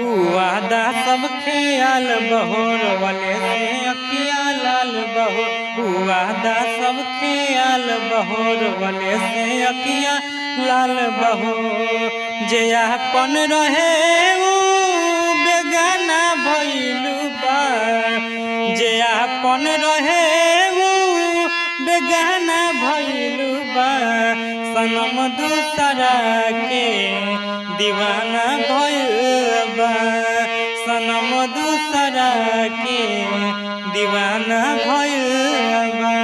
वादा सब ख्याल बहोर वाले से अखिया लाल बहो। वादा सब ख्याल बहोर वाले से अखिया लाल बहो। जे आपन रहे ऊ बेगाना भइलु बा। जे आपन रहे ऊ बेगाना भइलु बा। सनम दूसरा के दीवाना भइल बा। सनम दूसरा के दीवाना भइल बा।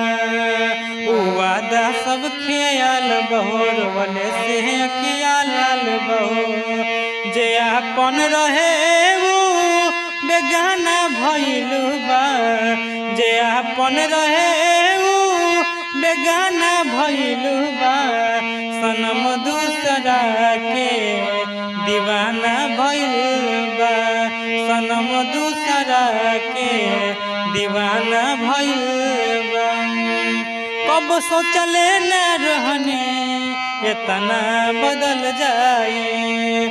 वादा सब ख्याल बहोर वाले से अखिया लाल बहो। जे आपन रहे ऊ बेगाना भइलु बा। जे आपन रहे ऊ बेगाना भइलु बा। सनम दूसरा के दीवाना भइल बा। सनम दूसरा के दीवाना भइल बा। कब सोचले न रहने इतना बदल जाए।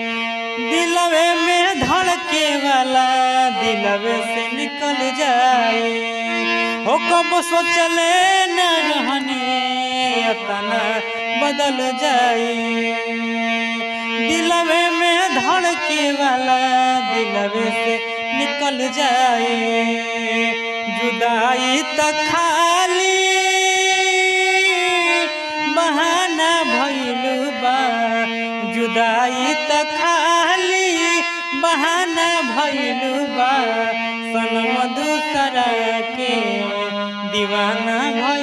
दिलवे में धड़के वाला दिलवे से निकल जाए। हो कब सोचले न रहने इतना बदल जाए। दिलवे में धड़के वाला दिलवे से निकल जाए। जुदाई तक खाली बहाना भइलु बा। जुदाई तक खाली बहाना भइलु बा। सनम दूसरा के दीवाना भइल